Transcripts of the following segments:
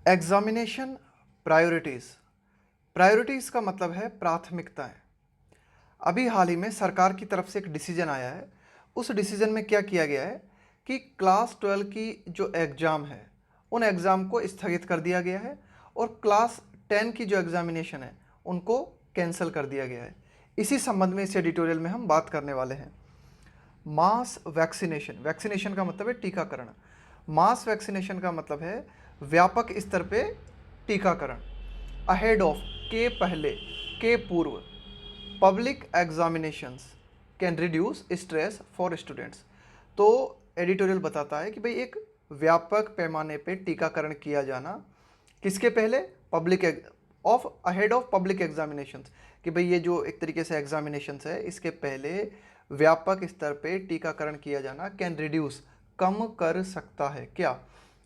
Examination priorities. Priorities का मतलब है प्राथमिकताएं। अभी हाल ही में सरकार की तरफ से एक डिसीजन आया है। उस डिसीजन में क्या किया गया है कि क्लास 12 की जो एग्ज़ाम है उन एग्ज़ाम को स्थगित कर दिया गया है और क्लास 10 की जो एग्ज़ामिनेशन है उनको कैंसिल कर दिया गया है। इसी संबंध में इस एडिटोरियल में हम बात करने वाले हैं। मास वैक्सीनेशन, वैक्सीनेशन का मतलब है टीकाकरण। मास वैक्सीनेशन का मतलब है व्यापक स्तर पे टीकाकरण। अहेड ऑफ, के पहले, के पूर्व। Public examinations can reduce stress for students. तो एडिटोरियल बताता है कि भाई एक व्यापक पैमाने पे टीकाकरण किया जाना किसके पहले, of ahead of public examinations, कि भाई ये जो एक तरीके से एग्जामिनेशंस है इसके पहले व्यापक स्तर पे टीकाकरण किया जाना कैन रिड्यूस, कम कर सकता है क्या,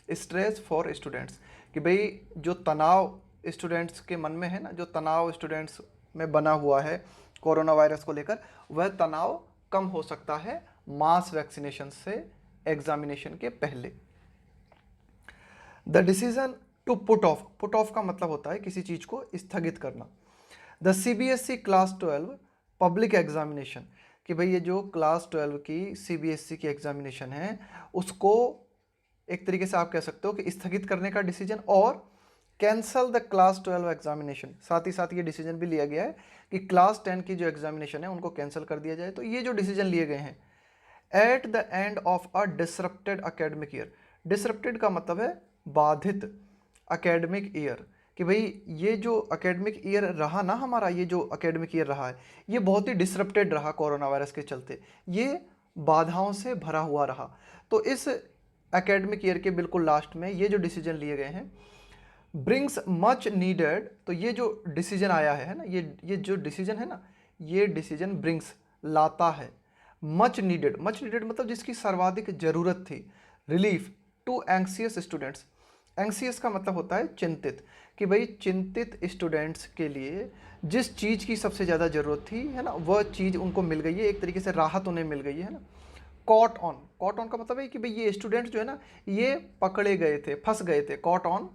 स्ट्रेस फॉर स्टूडेंट्स, कि भाई जो तनाव स्टूडेंट्स के मन में है ना, जो तनाव स्टूडेंट्स में बना हुआ है कोरोना वायरस को लेकर, वह तनाव कम हो सकता है मास वैक्सीनेशन से एग्जामिनेशन के पहले। The decision to put off का मतलब होता है किसी चीज को स्थगित करना। The CBSE class 12 public examination, कि भाई ये जो क्लास 12 की सीबीएसई की एग्जामिनेशन है उसको एक तरीके से आप कह सकते हो कि स्थगित करने का डिसीजन, और कैंसल द क्लास 12 एग्जामिनेशन, साथ ही साथ ये डिसीजन भी लिया गया है कि क्लास 10 की जो एग्जामिनेशन है उनको कैंसिल कर दिया जाए। तो ये जो डिसीजन लिए गए हैं at the end of a disrupted academic year. Disrupted का मतलब है बाधित अकेडमिक ईयर, कि भाई ये जो अकेडमिक ईयर रहा ना हमारा, ये जो अकेडमिक ईयर रहा है ये बहुत ही डिसरप्टेड रहा कोरोना वायरस के चलते, ये बाधाओं से भरा हुआ रहा। तो इस एकेडमिक ईयर के बिल्कुल लास्ट में ये जो डिसीजन लिए गए हैं ब्रिंग्स मच नीडेड। तो ये जो डिसीजन आया है ना, ये जो डिसीजन है ना, ये डिसीजन ब्रिंग्स लाता है मच नीडेड, मच नीडेड मतलब जिसकी सर्वाधिक जरूरत थी, relief to anxious students. Anxious का मतलब होता है चिंतित, कि भाई चिंतित स्टूडेंट्स के लिए जिस चीज़ की सबसे ज़्यादा ज़रूरत थी है ना, वह चीज़ उनको मिल गई है, एक तरीके से राहत उन्हें मिल गई है ना। कॉट ऑन, कॉट ऑन का मतलब है कि भाई ये स्टूडेंट जो है ना ये पकड़े गए थे, फंस गए थे, caught on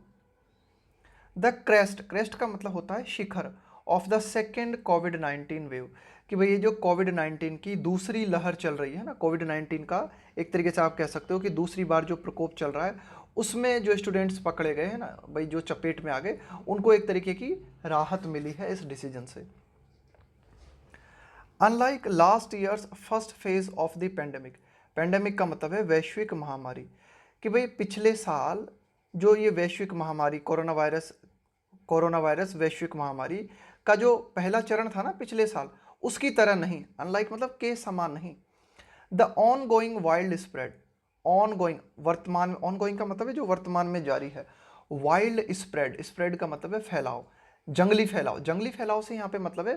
the crest, crest का मतलब होता है शिखर ऑफ द सेकेंड कोविड-19 वेव, कि भाई ये जो कोविड-19 की दूसरी लहर चल रही है ना, कोविड-19 का एक तरीके से आप कह सकते हो कि दूसरी बार जो प्रकोप चल रहा है उसमें जो स्टूडेंट्स पकड़े गए हैं ना भाई, जो चपेट में आ गए, उनको एक तरीके की राहत मिली है इस डिसीजन से। Unlike last years first phase of the pandemic, pandemic का मतलब है वैश्विक महामारी, कि भाई पिछले साल जो ये वैश्विक महामारी कोरोना वायरस वैश्विक महामारी का जो पहला चरण था ना पिछले साल, उसकी तरह नहीं, अनलाइक मतलब के समान नहीं। The on going wild spread, on going वर्तमान, ऑन गोइंग का मतलब है जो वर्तमान में जारी है, वाइल्ड स्प्रेड, स्प्रेड का मतलब है फैलाव, जंगली फैलाव, जंगली फैलाव से यहाँ पे मतलब है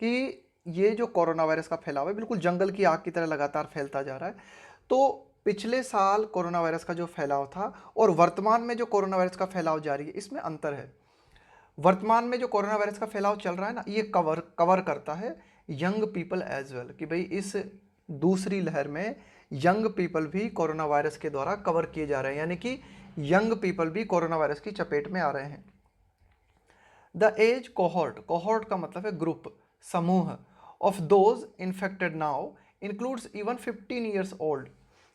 कि ये जो कोरोना वायरस का फैलाव है बिल्कुल जंगल की आग की तरह लगातार फैलता जा रहा है। तो पिछले साल कोरोना वायरस का जो फैलाव था और वर्तमान में जो कोरोना वायरस का फैलाव जारी है इसमें अंतर है। वर्तमान में जो कोरोना वायरस का फैलाव चल रहा है ना, ये कवर करता है यंग पीपल एज वेल, कि भाई इस दूसरी लहर में यंग पीपल भी कोरोना वायरस के द्वारा कवर किए जा रहे हैं, यानी कि यंग पीपल भी कोरोना वायरस की चपेट में आ रहे हैं। द एज कोहॉर्ट, कोहॉर्ट का मतलब है ग्रुप, समूह, of those infected now includes even 15 years old.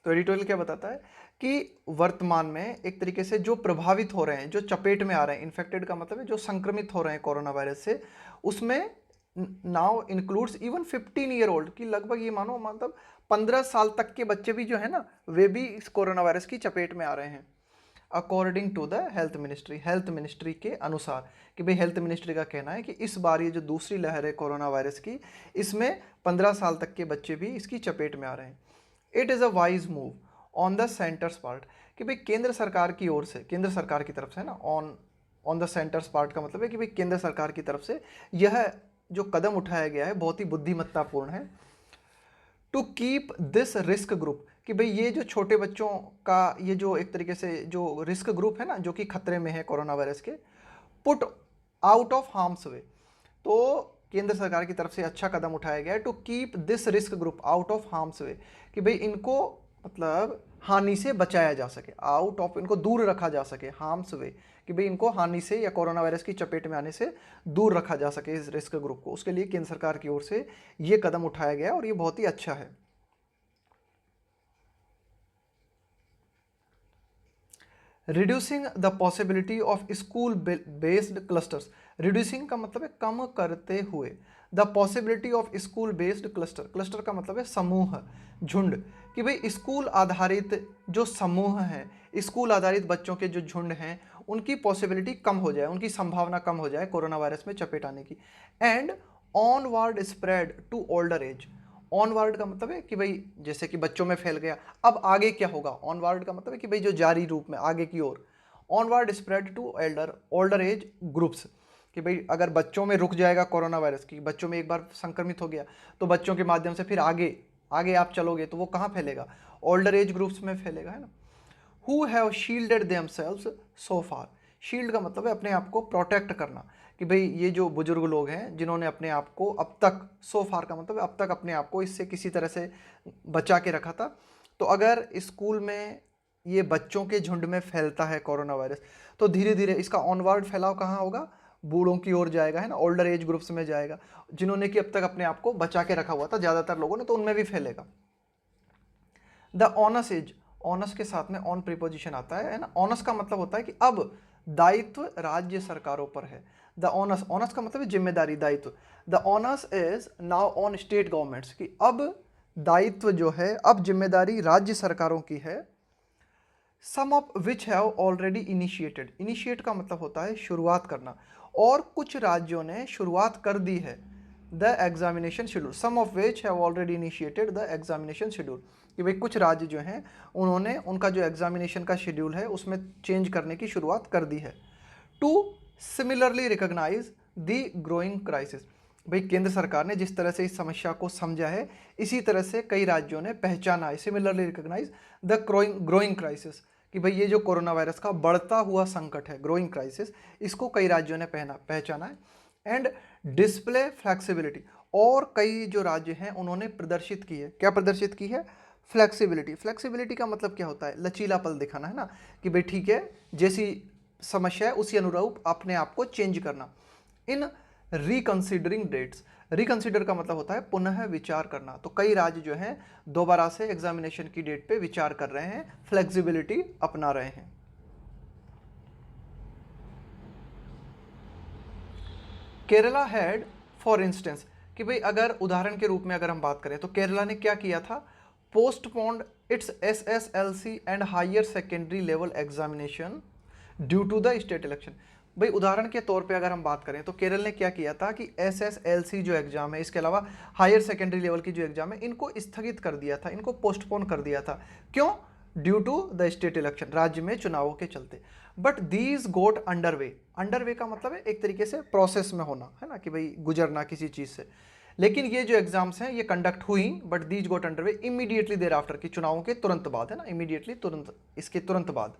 तो एडिटोरियल क्या बताता है कि वर्तमान में एक तरीके से जो प्रभावित हो रहे हैं, जो चपेट में आ रहे हैं, इन्फेक्टेड का मतलब है जो संक्रमित हो रहे हैं कोरोना वायरस से, उसमें now includes even 15 year old, की लगभग ये मानो मतलब 15 साल तक के बच्चे भी जो है ना वे भी इस कोरोना वायरस की चपेट में आ रहे हैं। According to the health ministry, health ministry के अनुसार, कि भाई हेल्थ मिनिस्ट्री का कहना है कि इस बार ये जो दूसरी लहर है कोरोना वायरस की, इसमें 15 साल तक के बच्चे भी इसकी चपेट में आ रहे हैं। It is a wise move on the centres part, कि भाई केंद्र सरकार की ओर से, केंद्र सरकार की तरफ से ना, ऑन द सेंटर्स पार्ट का मतलब है कि भाई केंद्र सरकार की तरफ से यह जो कदम उठाया गया है बहुत ही बुद्धिमत्तापूर्ण है। To keep this risk group, कि भाई ये जो छोटे बच्चों का ये जो एक तरीके से जो रिस्क ग्रुप है ना जो कि खतरे में है कोरोना वायरस के, पुट आउट ऑफ हार्म्स वे। तो केंद्र सरकार की तरफ से अच्छा कदम उठाया गया है to keep this risk group out of harms way, कि भाई इनको मतलब हानि से बचाया जा सके, आउट ऑफ, इनको दूर रखा जा सके, हार्म्स वे, कि भाई इनको हानि से या कोरोना वायरस की चपेट में आने से दूर रखा जा सके इस रिस्क ग्रुप को, उसके लिए केंद्र सरकार की ओर से ये कदम उठाया गया और ये बहुत ही अच्छा है। Reducing the possibility of school based clusters, reducing का मतलब है कम करते हुए, the possibility of school based cluster, cluster का मतलब है समूह, झुंड, कि भाई स्कूल आधारित जो समूह हैं, स्कूल आधारित बच्चों के जो झुंड हैं, उनकी पॉसिबिलिटी कम हो जाए, उनकी संभावना कम हो जाए कोरोना वायरस में चपेट आने की। And onward spread to older age, onward का मतलब है कि भाई जैसे कि बच्चों में फैल गया, अब आगे क्या होगा, ऑनवर्ड का मतलब है कि भाई जो जारी रूप में आगे की ओर, onward spread to older age groups, कि भाई अगर बच्चों में रुक जाएगा कोरोना वायरस की, बच्चों में एक बार संक्रमित हो गया तो बच्चों के माध्यम से फिर आगे आगे आप चलोगे तो वो कहाँ फैलेगा, ओल्डर एज ग्रुप्स में फैलेगा, है ना। Who have shielded themselves so far, shield का मतलब है अपने आप को प्रोटेक्ट करना, कि भाई ये जो बुजुर्ग लोग हैं जिन्होंने अपने आप को अब तक, सो फार का मतलब है अब तक अपने आप को इससे किसी तरह से बचा के रखा था, तो अगर स्कूल में ये बच्चों के झुंड में फैलता है कोरोना वायरस तो धीरे धीरे इसका ऑनवर्ड फैलाव कहाँ होगा, बूढ़ों की ओर जाएगा, है ना, ओल्डर एज ग्रुप्स में जाएगा, जिन्होंने कि अब तक अपने आप को बचा के रखा हुआ था ज़्यादातर लोगों ने, तो उनमें भी फैलेगा। द ऑनस एज, ऑनस के साथ में ऑन प्रीपोजिशन आता है ना, ऑनस का मतलब होता है कि अब दायित्व राज्य सरकारों पर है, द ऑनस, ऑनस का मतलब है जिम्मेदारी, दायित्व, the ons is now on state governments, कि अब दायित्व जो है, अब जिम्मेदारी राज्य सरकारों की है। Some of which have already initiated, initiate का मतलब होता है शुरुआत करना, और कुछ राज्यों ने शुरुआत कर दी है the examination schedule, some of which have already initiated the examination schedule, कि भाई कुछ राज्य जो हैं उन्होंने उनका जो एग्जामिनेशन का शेड्यूल है उसमें चेंज करने की शुरुआत कर दी है। To similarly recognise the growing crisis, भाई केंद्र सरकार ने जिस तरह से इस समस्या को समझा है इसी तरह से कई राज्यों ने पहचाना है, similarly recognise the growing crisis, कि भाई ये जो कोरोना वायरस का बढ़ता हुआ संकट है, ग्रोइंग क्राइसिस, इसको कई राज्यों ने पहचाना है। एंड डिस्प्ले फ्लेक्सिबिलिटी, और कई जो राज्य हैं उन्होंने प्रदर्शित की है, क्या प्रदर्शित की है, फ्लेक्सिबिलिटी, फ्लेक्सिबिलिटी का मतलब क्या होता है, लचीलापन दिखाना, है ना, कि भाई ठीक है जैसी समस्या है उसी अनुरूप अपने आप को चेंज करना। इन रिकंसिडरिंग डेट्स, रिकंसिडर का मतलब होता है पुनः विचार करना, तो कई राज्य जो हैं दोबारा से एग्जामिनेशन की डेट पे विचार कर रहे हैं, फ्लेक्सिबिलिटी अपना रहे हैं। केरला हैड फॉर इंस्टेंस, कि भाई अगर उदाहरण के रूप में अगर हम बात करें तो केरला ने क्या किया था, postponed its SSLC and higher secondary level examination due to the state election. भाई उदाहरण के तौर पे अगर हम बात करें तो केरल ने क्या किया था कि SSLC जो एग्जाम है, इसके अलावा हायर सेकेंडरी लेवल की जो एग्जाम है, इनको स्थगित कर दिया था, इनको पोस्टपोन कर दिया था, क्यों, due to the state election, राज्य में चुनावों के चलते। But these got underway, underway का मतलब है एक तरीके से प्रोसेस में होना, है ना, कि भाई गुजरना किसी चीज़ से, लेकिन ये जो एग्जाम्स हैं ये कंडक्ट हुई, but these got underway immediately thereafter, की चुनावों के तुरंत बाद, है ना, इमीडिएटली, तुरंत, इसके तुरंत बाद।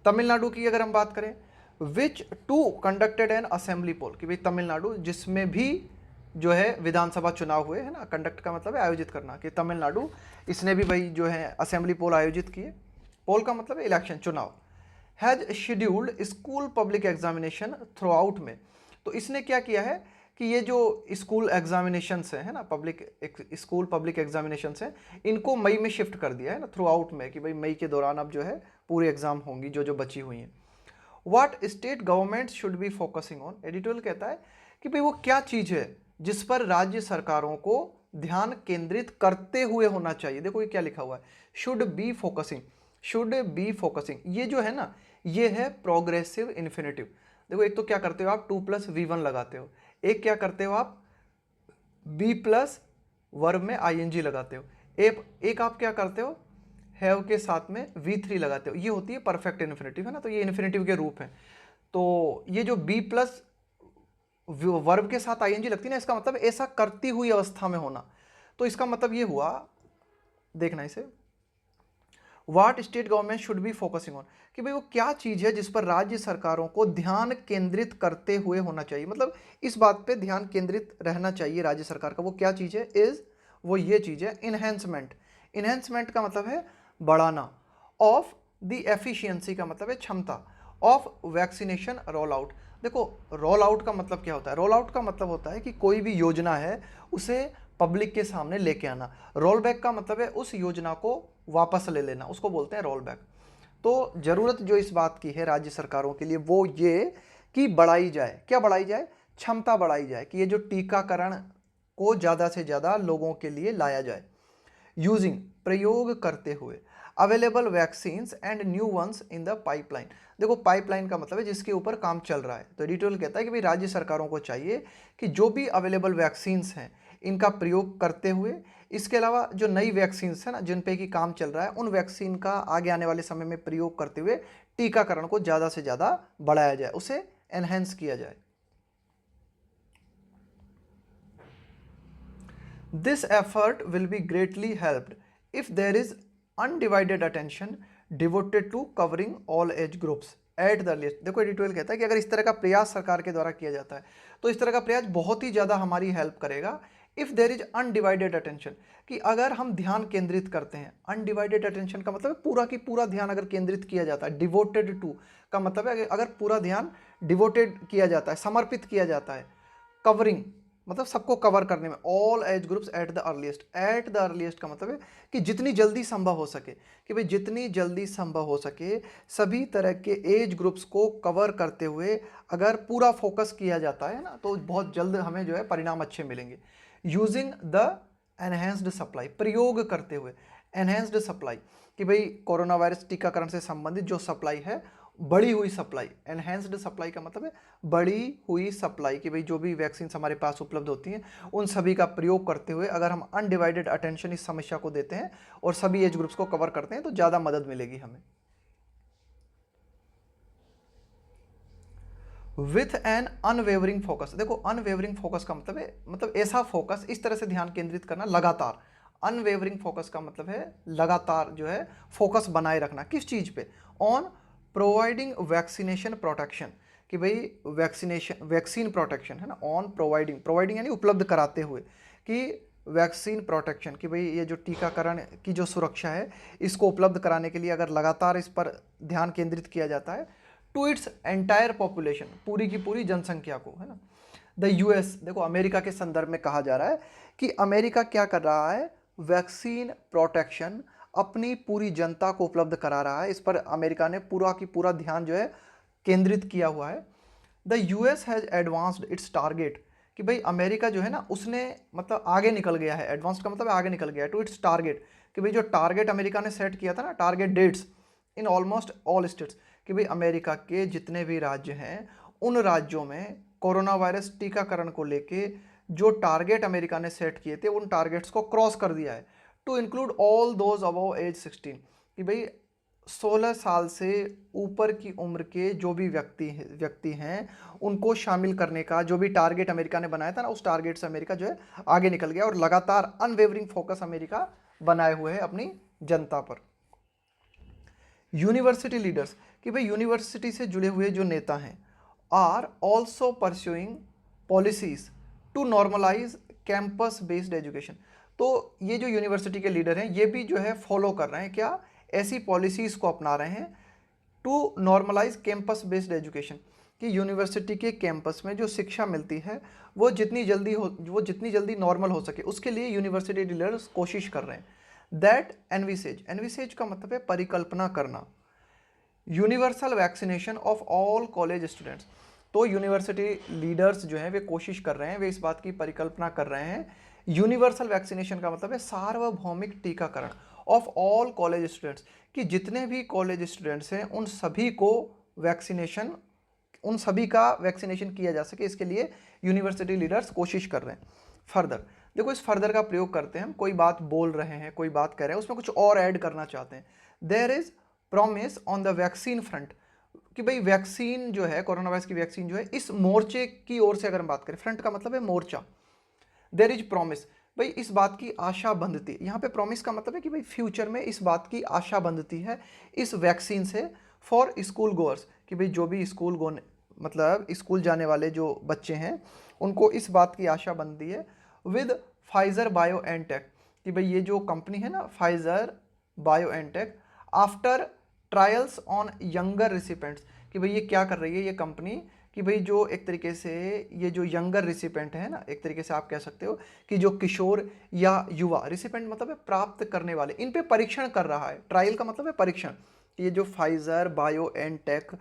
तमिलनाडु की अगर हम बात करें, विच टू कंडक्टेड एन असेंबली पोल, कि भाई तमिलनाडु जिसमें भी जो है विधानसभा चुनाव हुए, है ना, कंडक्ट का मतलब है आयोजित करना, कि तमिलनाडु इसने भी भाई जो है असेंबली पोल आयोजित किए, पोल का मतलब है इलेक्शन, चुनाव। Has scheduled school public examination through out में, तो इसने क्या किया है कि ये जो स्कूल एग्जामिनेशंस हैं, है ना, स्कूल पब्लिक एग्जामिनेशंस हैं, इनको मई में शिफ्ट कर दिया है ना, थ्रू आउट में, कि भाई मई के दौरान अब जो है पूरी एग्जाम होंगी जो जो बची हुई हैं। What state government should be focusing on, editorial कहता है कि भाई वो क्या चीज़ है जिस पर राज्य सरकारों को ध्यान केंद्रित करते हुए होना चाहिए। देखो ये क्या लिखा हुआ है, should be focusing, should be focusing, ये जो है ना ये है प्रोग्रेसिव इन्फिनेटिव। देखो एक तो क्या करते हो आप 2+V1 लगाते हो, एक क्या करते हो आप बी प्लस वर्ब में ING लगाते हो, एक आप क्या करते हो हैव के साथ में V3 लगाते हो, ये होती है परफेक्ट इन्फिनेटिव, है ना, तो ये इन्फिनेटिव के रूप हैं। तो ये जो बी प्लस वर्ब के साथ ING लगती है ना, इसका मतलब ऐसा करती हुई अवस्था में होना, तो इसका मतलब ये हुआ, देखना इसे, what state government should be focusing on, कि भाई वो क्या चीज़ है जिस पर राज्य सरकारों को ध्यान केंद्रित करते हुए होना चाहिए, मतलब इस बात पे ध्यान केंद्रित रहना चाहिए राज्य सरकार का, वो क्या चीज़ है, वो ये चीज़ है इन्हेंसमेंट। इन्हेंसमेंट का मतलब है बढ़ाना, ऑफ द एफिशिएंसी का मतलब है क्षमता, ऑफ वैक्सीनेशन रोल आउट। देखो रोल आउट का मतलब क्या होता है? रोल आउट का मतलब होता है कि कोई भी योजना है उसे पब्लिक के सामने लेके आना। रोल बैक का मतलब है उस योजना को वापस ले लेना, उसको बोलते हैं रोल बैक। तो ज़रूरत जो इस बात की है राज्य सरकारों के लिए वो ये कि बढ़ाई जाए, क्या बढ़ाई जाए? क्षमता बढ़ाई जाए, कि ये जो टीकाकरण को ज़्यादा से ज़्यादा लोगों के लिए लाया जाए। यूजिंग प्रयोग करते हुए available vaccines and new ones in the pipeline. देखो पाइपलाइन का मतलब है जिसके ऊपर काम चल रहा है। तो एडिटोरियल कहता है कि भाई राज्य सरकारों को चाहिए कि जो भी अवेलेबल वैक्सीन्स हैं इनका प्रयोग करते हुए, इसके अलावा जो नई वैक्सीन्स हैं ना जिन पे कि काम चल रहा है उन वैक्सीन का आगे आने वाले समय में प्रयोग करते हुए टीकाकरण को ज़्यादा से ज़्यादा बढ़ाया जाए, उसे एनहेंस किया जाए। This effort will be greatly helped if there is undivided attention devoted to covering all age groups at the earliest। देखो एडिटोरियल कहता है कि अगर इस तरह का प्रयास सरकार के द्वारा किया जाता है तो इस तरह का प्रयास बहुत ही ज़्यादा हमारी हेल्प करेगा। If there is undivided attention, कि अगर हम ध्यान केंद्रित करते हैं। अनडिवाइडेड अटेंशन का मतलब है पूरा की पूरा ध्यान अगर केंद्रित किया जाता है। डिवोटेड टू का मतलब है अगर पूरा ध्यान डिवोटेड किया जाता है, समर्पित किया जाता है। कवरिंग मतलब सबको कवर करने में, all age groups at the earliest. At the earliest का मतलब है कि जितनी जल्दी संभव हो सके, कि भाई जितनी जल्दी संभव हो सके सभी तरह के एज ग्रुप्स को कवर करते हुए अगर पूरा फोकस किया जाता है ना तो बहुत जल्द हमें जो है परिणाम अच्छे मिलेंगे। यूजिंग द एनहेंस्ड सप्लाई, प्रयोग करते हुए एनहेंस्ड सप्लाई, कि भाई कोरोना वायरस टीकाकरण से संबंधित जो सप्लाई है बढ़ी हुई सप्लाई। एनहेंस्ड सप्लाई का मतलब है बढ़ी हुई सप्लाई, कि भाई जो भी वैक्सीन हमारे पास उपलब्ध होती हैं उन सभी का प्रयोग करते हुए अगर हम अनडिवाइडेड अटेंशन इस समस्या को देते हैं और सभी एज ग्रुप्स को कवर करते हैं तो ज़्यादा मदद मिलेगी हमें। विथ एन अनवेवरिंग फोकस, देखो अनवेवरिंग फोकस का मतलब है मतलब ऐसा फोकस, इस तरह से ध्यान केंद्रित करना लगातार। अनवेवरिंग फोकस का मतलब है लगातार जो है फोकस बनाए रखना, किस चीज़ पे? ऑन प्रोवाइडिंग वैक्सीनेशन प्रोटेक्शन, कि भाई वैक्सीन प्रोटेक्शन है ना। ऑन प्रोवाइडिंग यानी उपलब्ध कराते हुए, कि वैक्सीन प्रोटेक्शन, कि भाई ये जो टीकाकरण की जो सुरक्षा है इसको उपलब्ध कराने के लिए अगर लगातार इस पर ध्यान केंद्रित किया जाता है टू इट्स एंटायर पॉपुलेशन, पूरी की पूरी जनसंख्या को, है ना। द यूएस, देखो अमेरिका के संदर्भ में कहा जा रहा है कि अमेरिका क्या कर रहा है? वैक्सीन प्रोटेक्शन अपनी पूरी जनता को उपलब्ध करा रहा है। इस पर अमेरिका ने पूरा की पूरा ध्यान जो है केंद्रित किया हुआ है। The US has advanced it's target, कि भाई अमेरिका जो है ना उसने मतलब आगे निकल गया है। एडवांस्ड का मतलब आगे निकल गया है। टू इट्स टारगेट, कि भाई जो टारगेट अमेरिका ने सेट किया था ना, target dates in almost all states, कि भाई अमेरिका के जितने भी राज्य हैं उन राज्यों में कोरोना वायरस टीकाकरण को लेके जो टारगेट अमेरिका ने सेट किए थे उन टारगेट्स को क्रॉस कर दिया है। To include all those above age 16, कि भाई 16 साल से ऊपर की उम्र के जो भी व्यक्ति हैं उनको शामिल करने का जो भी टारगेट अमेरिका ने बनाया था ना, उस टारगेट से अमेरिका जो है आगे निकल गया और लगातार अनवेवरिंग फोकस अमेरिका बनाए हुए है अपनी जनता पर। यूनिवर्सिटी लीडर्स, कि भाई यूनिवर्सिटी से जुड़े हुए जो नेता हैं are also pursuing policies to normalise campus based education. तो ये जो यूनिवर्सिटी के लीडर हैं ये भी जो है फॉलो कर रहे हैं क्या? ऐसी पॉलिसीज़ को अपना रहे हैं to normalise campus based education, कि यूनिवर्सिटी के कैंपस में जो शिक्षा मिलती है वो जितनी जल्दी नॉर्मल हो सके उसके लिए यूनिवर्सिटी लीडर्स कोशिश कर रहे हैं। दैट एनविसेज का मतलब है परिकल्पना करना। Universal vaccination of all college students, तो यूनिवर्सिटी लीडर्स जो हैं वे कोशिश कर रहे हैं, वे इस बात की परिकल्पना कर रहे हैं। यूनिवर्सल वैक्सीनेशन का मतलब है सार्वभौमिक टीकाकरण ऑफ ऑल कॉलेज स्टूडेंट्स, कि जितने भी कॉलेज स्टूडेंट्स हैं उन सभी का वैक्सीनेशन किया जा सके, इसके लिए यूनिवर्सिटी लीडर्स कोशिश कर रहे हैं। फर्दर, देखो इस फर्दर का प्रयोग करते हैं हम, कोई बात बोल रहे हैं, कोई बात कह रहे हैं, उसमें कुछ और ऐड करना चाहते हैं। There is promise on the vaccine front, कि भाई वैक्सीन जो है कोरोना वायरस की वैक्सीन जो है इस मोर्चे की ओर से अगर हम बात करें, फ्रंट का मतलब है मोर्चा। देयर इज प्रॉमिस, भाई इस बात की आशा बंधती, यहाँ पे प्रॉमिस का मतलब है कि भाई फ्यूचर में इस बात की आशा बंधती है इस वैक्सीन से फॉर स्कूल गोअर्स, कि भाई जो भी मतलब स्कूल जाने वाले जो बच्चे हैं उनको इस बात की आशा बनती है। विद फाइजर बायोएनटेक, कि भाई ये जो कंपनी है ना Pfizer BioNTech after trials on younger recipients, कि भाई ये क्या कर रही है ये कंपनी, कि भाई जो एक तरीके से ये जो यंगर रिसिपेंट है ना, एक तरीके से आप कह सकते हो कि जो किशोर या युवा, रिसिपेंट मतलब है प्राप्त करने वाले, इन पे परीक्षण कर रहा है। ट्रायल का मतलब है परीक्षण। ये जो फाइजर बायोएनटेक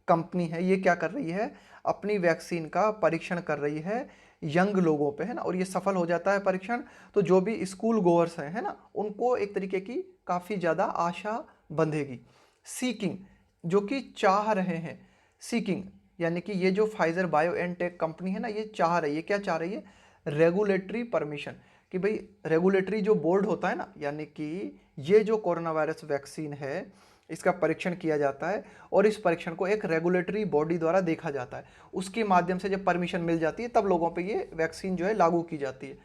कंपनी है ये क्या कर रही है, अपनी वैक्सीन का परीक्षण कर रही है यंग लोगों पे, है ना, और ये सफल हो जाता है परीक्षण, तो जो भी स्कूल गोअर्स हैं, है ना, उनको एक तरीके की काफ़ी ज़्यादा आशा बंधेगी। सीकिंग, जो कि चाह रहे हैं, सीकिंग यानी कि ये जो फाइजर बायोएनटेक कंपनी है ना, ये चाह रही है, क्या चाह रही है, रेगुलेटरी परमिशन, कि भाई रेगुलेटरी जो बोर्ड होता है ना, यानी कि ये जो कोरोना वायरस वैक्सीन है इसका परीक्षण किया जाता है और इस परीक्षण को एक रेगुलेटरी बॉडी द्वारा देखा जाता है, उसके माध्यम से जब परमिशन मिल जाती है तब लोगों पे ये वैक्सीन जो है लागू की जाती है।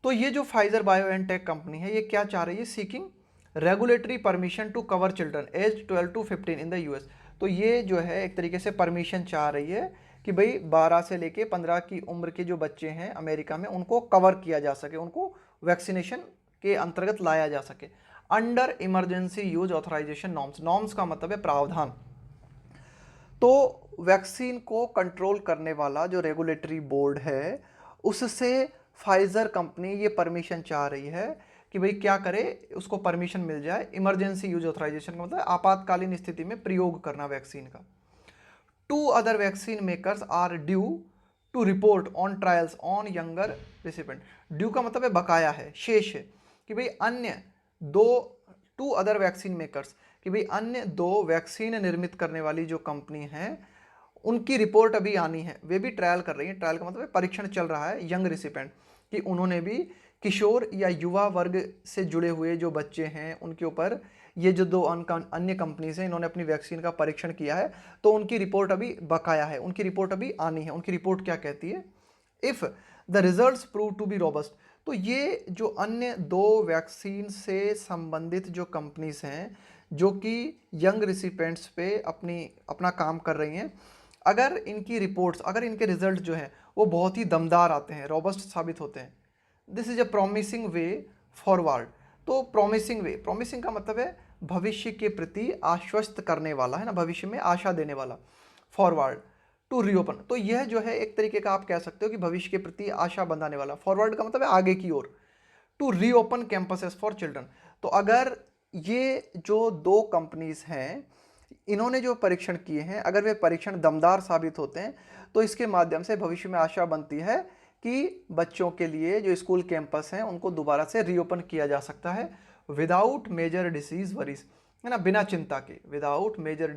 तो ये जो फाइजर बायोएनटेक कंपनी है ये क्या चाह रही है, seeking regulatory permission to cover children age 12 to 15 in the US. तो ये जो है एक तरीके से परमिशन चाह रही है कि भाई 12 से लेके 15 की उम्र के जो बच्चे हैं अमेरिका में उनको कवर किया जा सके, उनको वैक्सीनेशन के अंतर्गत लाया जा सके under emergency use authorisation norms. Norms का मतलब है प्रावधान। तो वैक्सीन को कंट्रोल करने वाला जो रेगुलेटरी बोर्ड है उससे फाइजर कंपनी ये परमिशन चाह रही है कि भाई क्या करे, उसको परमिशन मिल जाए। इमरजेंसी यूज ऑथराइजेशन का मतलब आपातकालीन स्थिति में प्रयोग करना वैक्सीन का। 2 other vaccine makers are due to report on trials on younger recipient. Due का मतलब है बकाया है, शेष है, कि भाई अन्य दो 2 अदर वैक्सीन मेकर्स, कि भाई अन्य 2 वैक्सीन निर्मित करने वाली जो कंपनी है उनकी रिपोर्ट अभी आनी है, वे भी ट्रायल कर रही हैं। ट्रायल का मतलब है परीक्षण चल रहा है यंग रिसिपेंट, कि उन्होंने भी किशोर या युवा वर्ग से जुड़े हुए जो बच्चे हैं उनके ऊपर ये जो 2 अन्य कंपनीज हैं इन्होंने अपनी वैक्सीन का परीक्षण किया है, तो उनकी रिपोर्ट अभी बकाया है, उनकी रिपोर्ट अभी आनी है। उनकी रिपोर्ट क्या कहती है, if the results prove to be robust. तो ये जो अन्य 2 वैक्सीन से संबंधित जो कंपनीज हैं जो कि यंग रिसिपेंट्स पे अपना काम कर रही हैं, अगर इनकी रिपोर्ट्स, अगर इनके रिजल्ट जो हैं वो बहुत ही दमदार आते हैं, रोबस्ट साबित होते हैं, this is a promising way forward. तो प्रॉमिसिंग का मतलब है भविष्य के प्रति आश्वस्त करने वाला, है ना, भविष्य में आशा देने वाला। फॉरवर्ड टू रीओपन, तो यह जो है एक तरीके का आप कह सकते हो कि भविष्य के प्रति आशा बंधाने वाला। फॉरवर्ड का मतलब है आगे की ओर। To reopen campuses for children, तो अगर ये जो 2 कंपनीज हैं इन्होंने जो परीक्षण किए हैं अगर वे परीक्षण दमदार साबित होते हैं तो इसके माध्यम से भविष्य में आशा बनती है कि बच्चों के लिए जो स्कूल कैंपस हैं उनको दोबारा से रीओपन किया जा सकता है विदाउट मेजर डिसीज वरीज, है ना, बिना चिंता के, विदाउट मेजर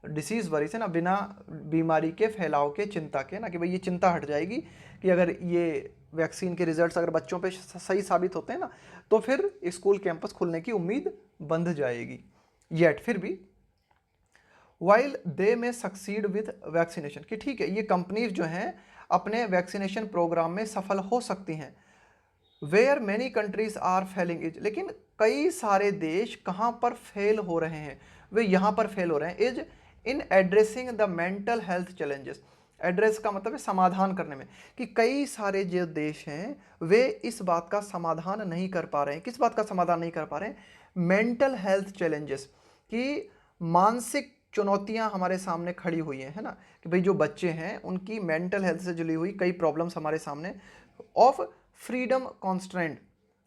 डिसीज वरीज, है ना, बिना बीमारी के फैलाव के, चिंता के, ना कि भाई ये चिंता हट जाएगी कि अगर ये वैक्सीन के रिजल्ट्स अगर बच्चों पे सही साबित होते हैं ना तो फिर स्कूल कैंपस खुलने की उम्मीद बंध जाएगी। येट फिर भी वाइल दे में सक्सीड विथ वैक्सीनेशन, कि ठीक है ये कंपनीज जो हैं अपने वैक्सीनेशन प्रोग्राम में सफल हो सकती हैं। Where many countries are failing is, लेकिन कई सारे देश कहाँ पर फेल हो रहे हैं, वे यहाँ पर फेल हो रहे हैं। Is in addressing the mental health challenges, address का मतलब है समाधान करने में, कि कई सारे जो देश हैं वे इस बात का समाधान नहीं कर पा रहे हैं। किस बात का समाधान नहीं कर पा रहे हैं, मेंटल हेल्थ चैलेंजेस, कि मानसिक चुनौतियां हमारे सामने खड़ी हुई हैं, है ना, कि भाई जो बच्चे हैं उनकी मेंटल हेल्थ से जुड़ी हुई कई प्रॉब्लम्स हमारे सामने। ऑफ फ्रीडम कॉन्स्ट्रेंट,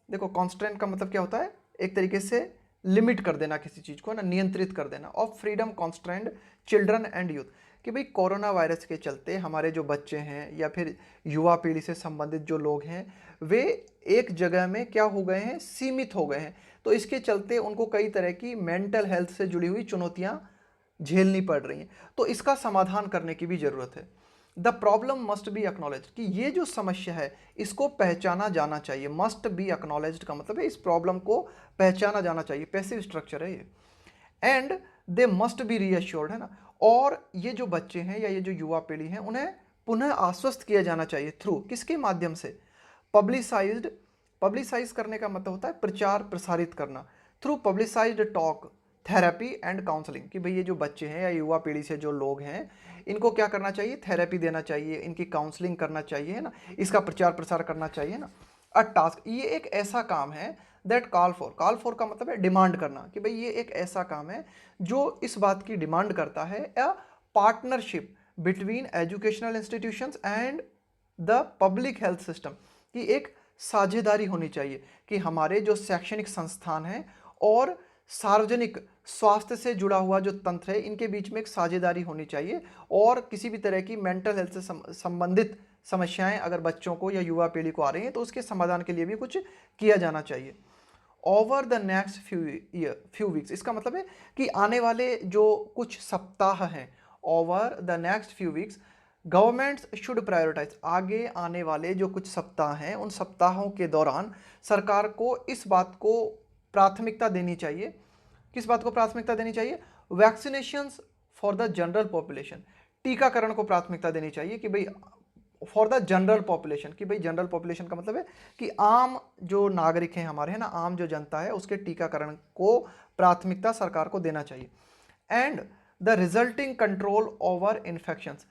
देखो कॉन्स्ट्रेंट का मतलब क्या होता है, एक तरीके से लिमिट कर देना किसी चीज़ को, ना, नियंत्रित कर देना। Of freedom constraint children and youth, कि भाई कोरोना वायरस के चलते हमारे जो बच्चे हैं या फिर युवा पीढ़ी से संबंधित जो लोग हैं वे एक जगह में क्या हो गए हैं, सीमित हो गए हैं। तो इसके चलते उनको कई तरह की मेंटल हेल्थ से जुड़ी हुई चुनौतियां झेलनी पड़ रही हैं, तो इसका समाधान करने की भी ज़रूरत है। The problem must be acknowledge, कि ये जो समस्या है इसको पहचाना जाना चाहिए। मस्ट बी एक्नॉलेज्ड का मतलब है इस प्रॉब्लम को पहचाना जाना चाहिए, पैसिव स्ट्रक्चर है ये। And they must be reassured, है ना, और ये जो बच्चे हैं या ये जो युवा पीढ़ी है उन्हें पुनः आश्वस्त किया जाना चाहिए। थ्रू किसके माध्यम से, पब्लिसाइज्ड, पब्लिसाइज करने का मतलब होता है प्रचार प्रसारित करना। Through publicised talk therapy and counselling, कि भाई ये जो बच्चे हैं या युवा पीढ़ी से जो लोग हैं इनको क्या करना चाहिए, थेरेपी देना चाहिए, इनकी काउंसलिंग करना चाहिए, है ना, इसका प्रचार प्रसार करना चाहिए ना। अ टास्क, ये एक ऐसा काम है दैट कॉल फॉर का मतलब है डिमांड करना, कि भाई ये एक ऐसा काम है जो इस बात की डिमांड करता है a partnership between educational institutions and the public health system, कि एक साझेदारी होनी चाहिए कि हमारे जो शैक्षणिक संस्थान हैं और सार्वजनिक स्वास्थ्य से जुड़ा हुआ जो तंत्र है इनके बीच में एक साझेदारी होनी चाहिए, और किसी भी तरह की मेंटल हेल्थ से संबंधित समस्याएं अगर बच्चों को या युवा पीढ़ी को आ रही हैं तो उसके समाधान के लिए भी कुछ किया जाना चाहिए। Over the next few weeks, इसका मतलब है कि आने वाले जो कुछ सप्ताह हैं, over the next few weeks governments should prioritise, आगे आने वाले जो कुछ सप्ताह हैं उन सप्ताहों के दौरान सरकार को इस बात को प्राथमिकता देनी चाहिए। किस बात को प्राथमिकता देनी चाहिए? Vaccinations for the general population, टीकाकरण को प्राथमिकता देनी चाहिए कि भाई फॉर द जनरल पॉपुलेशन, कि भाई जनरल पॉपुलेशन का मतलब है कि आम जो नागरिक हैं हमारे, है ना, आम जो जनता है उसके टीकाकरण को प्राथमिकता सरकार को देना चाहिए। And the resulting control over infections,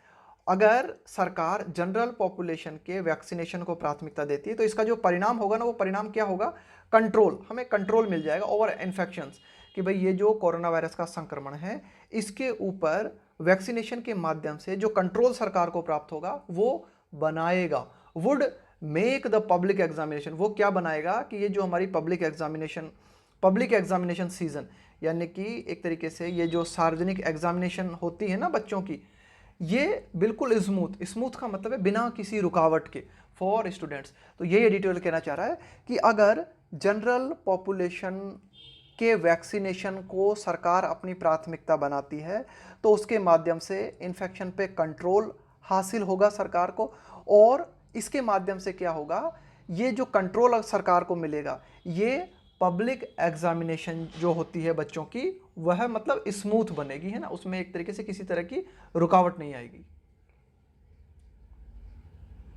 अगर सरकार जनरल पॉपुलेशन के वैक्सीनेशन को प्राथमिकता देती है तो इसका जो परिणाम होगा ना, वो परिणाम क्या होगा? कंट्रोल, हमें कंट्रोल मिल जाएगा ओवर इन्फेक्शंस, कि भाई ये जो कोरोना वायरस का संक्रमण है इसके ऊपर वैक्सीनेशन के माध्यम से जो कंट्रोल सरकार को प्राप्त होगा वो बनाएगा। Would make the public examination, वो क्या बनाएगा कि ये जो हमारी पब्लिक एग्जामिनेशन सीजन, यानी कि एक तरीके से ये जो सार्वजनिक एग्जामिनेशन होती है ना बच्चों की, ये बिल्कुल स्मूथ का मतलब है बिना किसी रुकावट के फॉर स्टूडेंट्स। तो ये एडिटोरियल कहना चाह रहा है कि अगर जनरल पॉपुलेशन के वैक्सीनेशन को सरकार अपनी प्राथमिकता बनाती है तो उसके माध्यम से इन्फेक्शन पे कंट्रोल हासिल होगा सरकार को, और इसके माध्यम से क्या होगा, ये जो कंट्रोल सरकार को मिलेगा, ये पब्लिक एग्जामिनेशन जो होती है बच्चों की वह मतलब स्मूथ बनेगी, है ना, उसमें एक तरीके से किसी तरह की रुकावट नहीं आएगी।